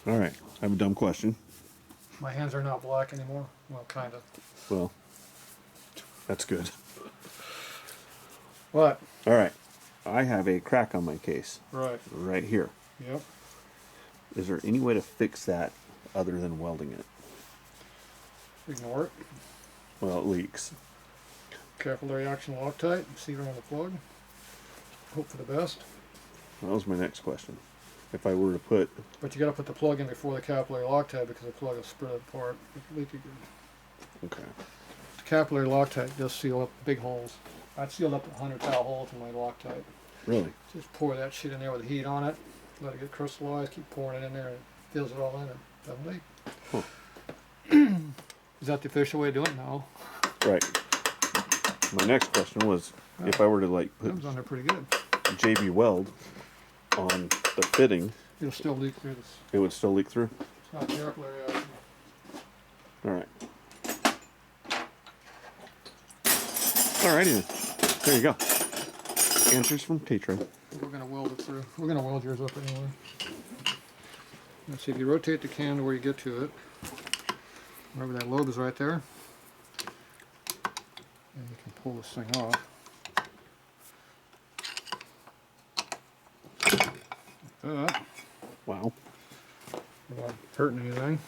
All right, I have a dumb question. My hands are not black anymore. Well, kind of. Well, that's good. What? All right, I have a crack on my case. Right. Right here. Yep. Is there any way to fix that other than welding it? Ignore it. Well, it leaks. Capillary action Loctite. Cedar on the plug. Hope for the best. That was my next question. If I were to put... But you got to put the plug in before the capillary Loctite because the plug will spread apart. Leak again. Okay. The capillary Loctite does seal up big holes. I've sealed up 100 thou holes in my Loctite. Really? Just pour that shit in there with heat on it. Let it get crystallized. Keep pouring it in there and it fills it all in and doesn't leak. Huh. Is that the official way of doing it? No. Right. My next question was, if I were to like put Comes on there pretty good. JB Weld on the fitting, It'll still leak through this. it would still leak through? It's not capillary action. Alright. Alrighty then. There you go. Answers from Tatro. We're going to weld it through. We're going to weld yours up anyway. Let's see, if you rotate the can to where you get to it, remember that lobe is right there, and you can pull this thing off. Like that. Wow. Without hurting anything.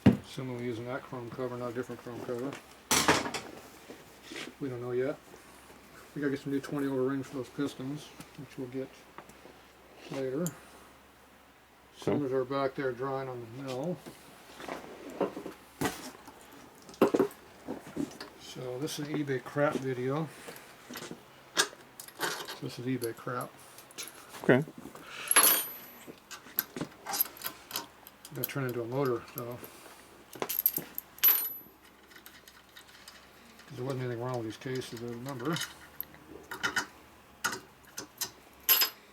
Assuming we're using that chrome cover, not a different chrome cover. We don't know yet. We gotta get some new 20 over rings for those pistons, which we'll get later. Cylinders are back there drying on the mill. So this is an eBay crap video. This is eBay crap. Okay. Gonna turn into a motor though. There wasn't anything wrong with these cases, I remember.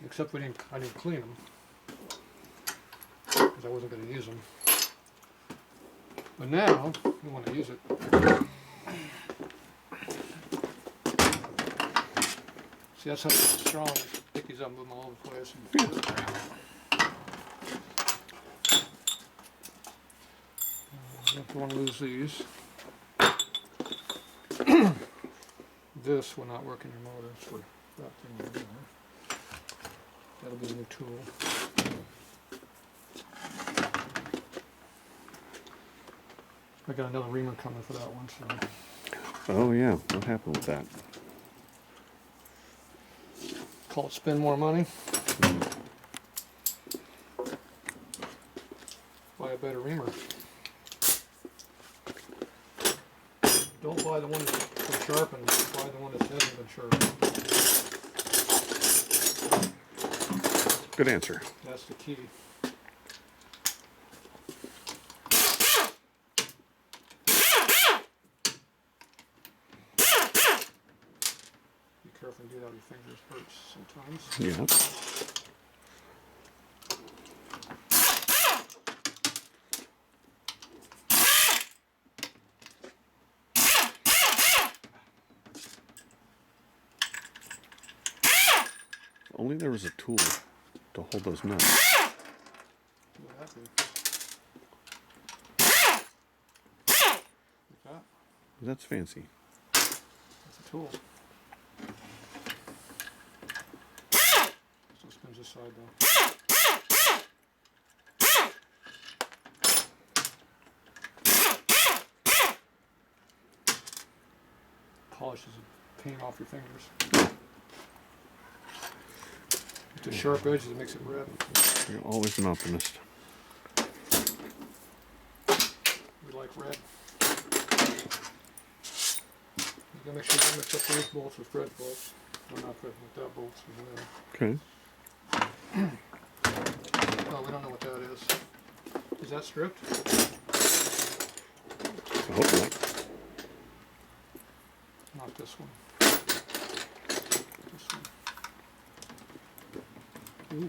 Except I didn't clean them. Because I wasn't going to use them. But now, we want to use it. See, that's how strong. Pick these up, move them all over the place. Don't want to lose these. This will not work in your motor. So that thing right there. That'll be a new tool. I got another reamer coming for that one. So. Oh yeah, what happened with that? Call it spend more money. Buy a better reamer. Don't buy the one that's been sharpened, buy the one that hasn't been sharpened. Good answer. That's the key. Be careful and do that with your fingers, it hurts sometimes. Yeah. Only there was a tool to hold those nuts. Like that. That's fancy. That's a tool. So it spins this side though. Polishes the paint off your fingers. The sharp edges, it makes it red. You're always an optimist. We like red. You gotta make sure you don't mix up those bolts with thread bolts. Or not thread, with that bolts as well. Okay. Oh, we don't know what that is. Is that stripped? I hope not. Not this one. This one. Ooh.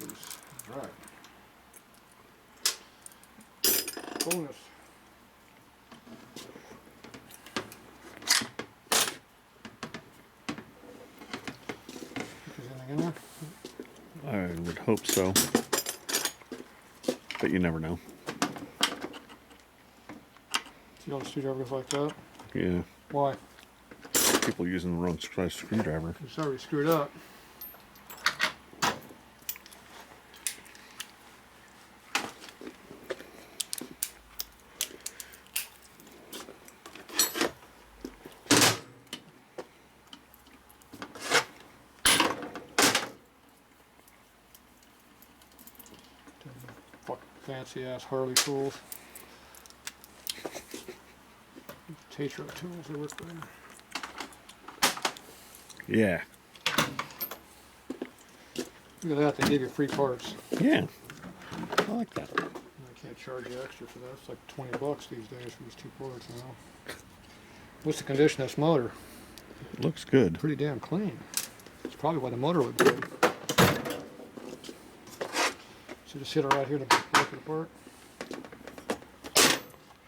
Loose. Right. Bonus. Is anything in there? I would hope so. But you never know. See all the screwdrivers like that? Yeah. Why? People using the wrong size screwdriver. It's already screwed up. Fucking fancy ass Harley tools. Tatro tools, they work better. Yeah. Look at that, they gave you free parts. Yeah. I like that. I can't charge you extra for that. It's like 20 bucks these days for these 2 parts now. What's the condition of this motor? Looks good. Pretty damn clean. It's probably why the motor would good. So just hit it right here to break it apart.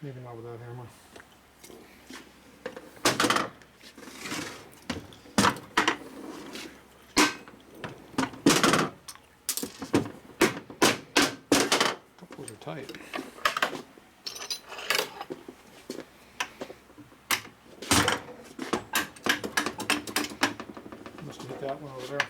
Maybe not with that hammer. Those are tight. Must have hit that one over there.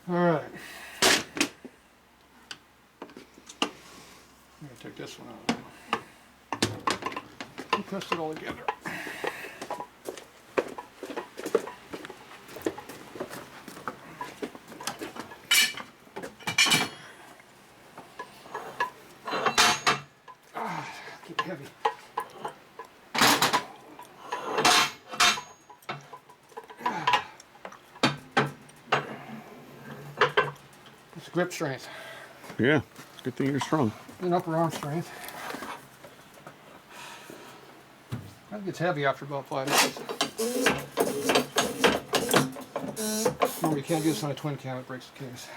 All right. I'm gonna take this one out now. We pressed it all together. Keep heavy. It's grip strength Yeah. It's a good thing you're strong. and upper arm strength. I think it's heavy after about 5 minutes. Remember, you can't do this on a twin cam, it breaks the case.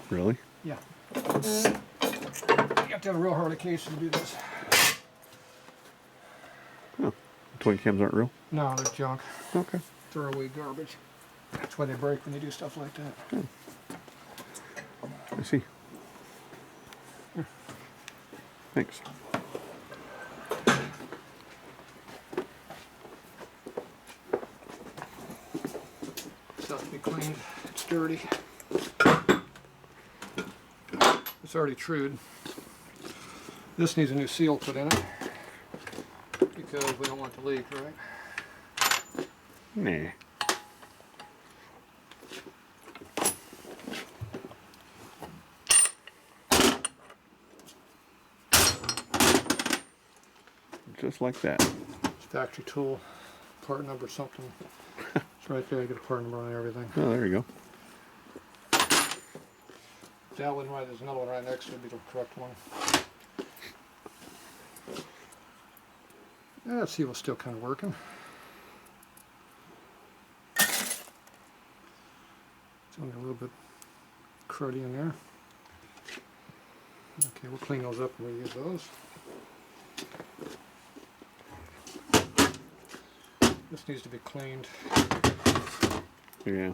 Really? Yeah. You have to have a real Harley case to do this. Oh. Twin cams aren't real? No, they're junk. Okay. Throwaway garbage. That's why they break when you do stuff like that. I see. Thanks. Stuff to be cleaned. It's dirty. It's already trued. This needs a new seal put in it because we don't want it to leak, right? Nah. Just like that. It's factory tool, part number something. It's right there. I get a part number on everything. Oh, there you go. That one right. There's another one right next to it. Be the correct one. Yeah, that seal's still kind of working. It's only a little bit cruddy in there. Okay, we'll clean those up and reuse those. This needs to be cleaned. Yeah.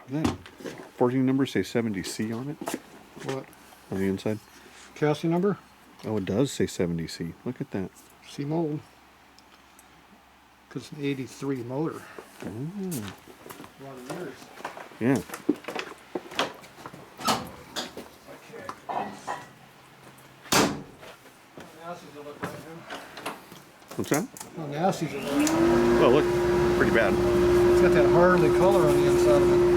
That 14 number say 70C on it What? on the inside. Chassis number? Oh, it does say 70C. Look at that. C mold. Because it's an 83 motor. Oh. A lot of years. Yeah. Okay. How nasty does it look right now? What's that? How nasty does it look? Oh, look. Pretty bad. It's got that Harley color on the inside of it.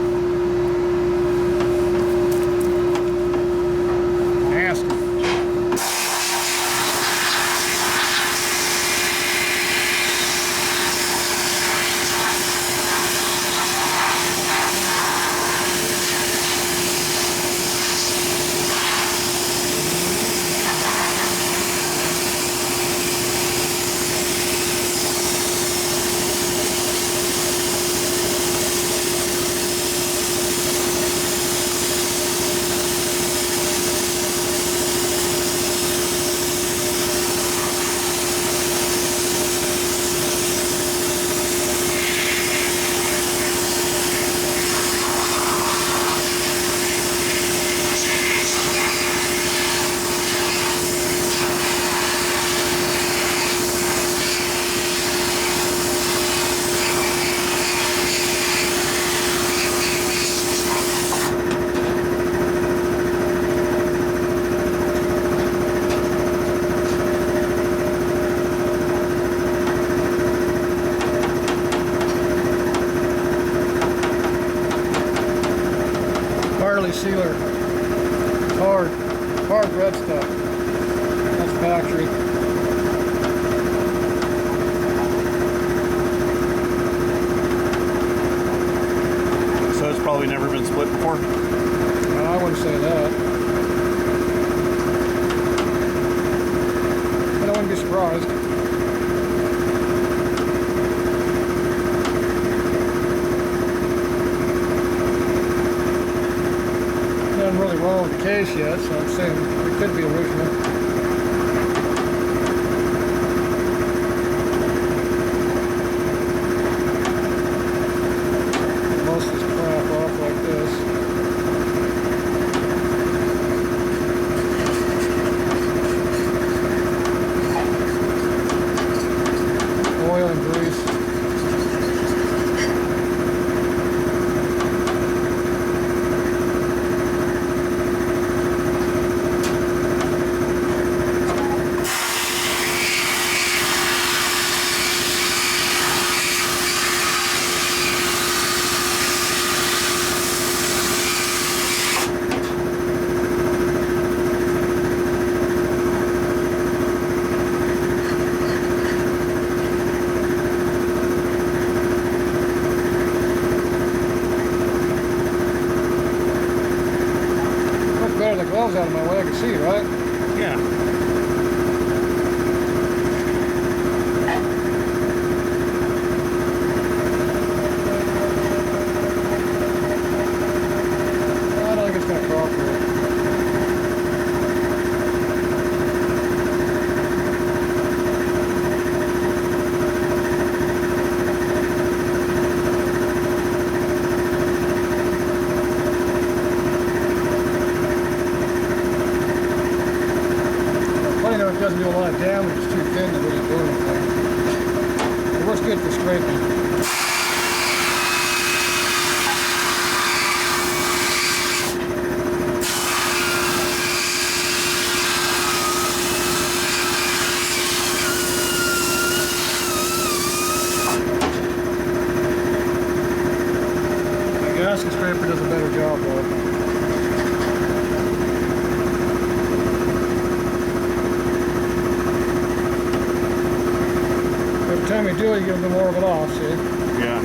Harley sealer. It's hard red stuff. That's factory. So it's probably never been split before? No, I wouldn't say that. But I wouldn't be surprised. Nothing really wrong with the case yet, so I'm saying it could be original. Most of this crap off like this. Oil and grease. The gloves out of my way, I can see, right? Yeah. I don't think it's going to cooperate. It doesn't do a lot of damage, it's too thin to really do anything. It works good for scraping. The gasket scraper does a better job though. Every time you do it, you get a bit more of it off, see? Yeah.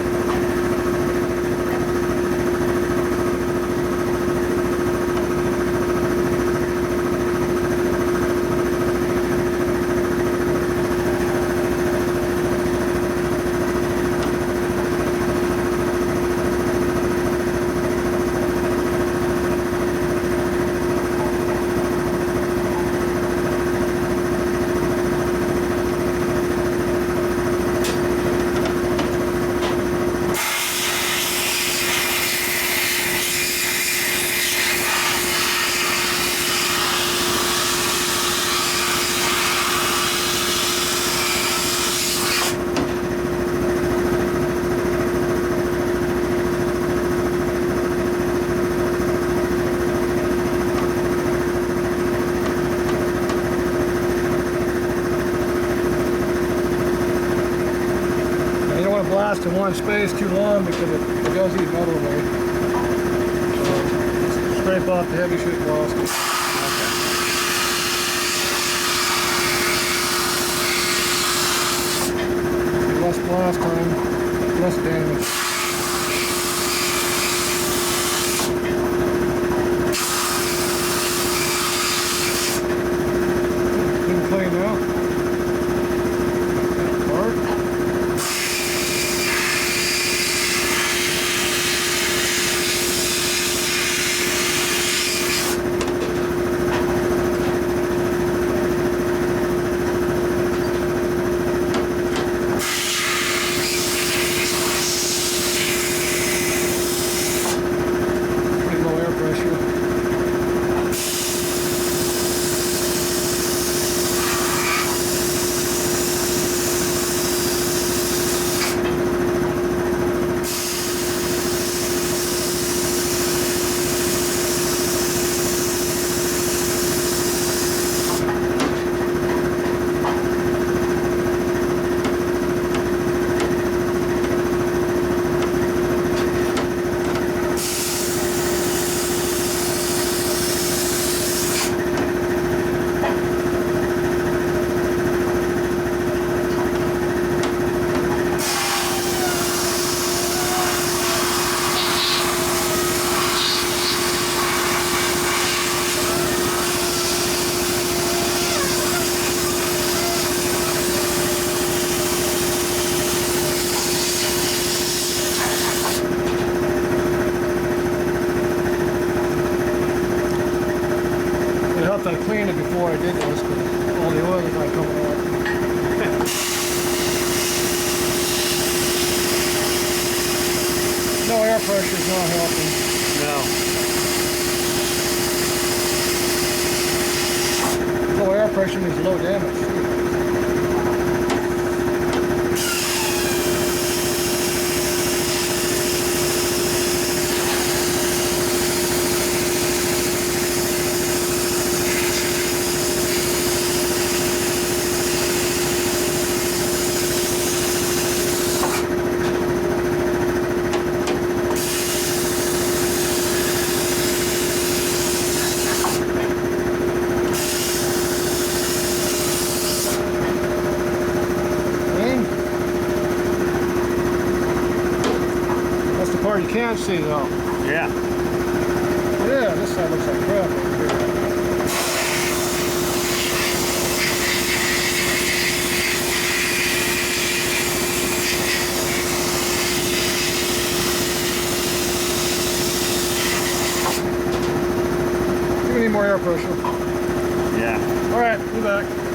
Blast in one space too long because it does eat metal away. So scrape off the heavy shit blast. Okay. Less blast time, less damage. Getting clean now. I cleaned it before I did this because all the oil is not coming out. No air pressure is not helping. No. Low air pressure means low damage too. That's the part you can't see though. Yeah. Yeah, this side looks like crap over here. We need more air pressure. Yeah. All right, be back.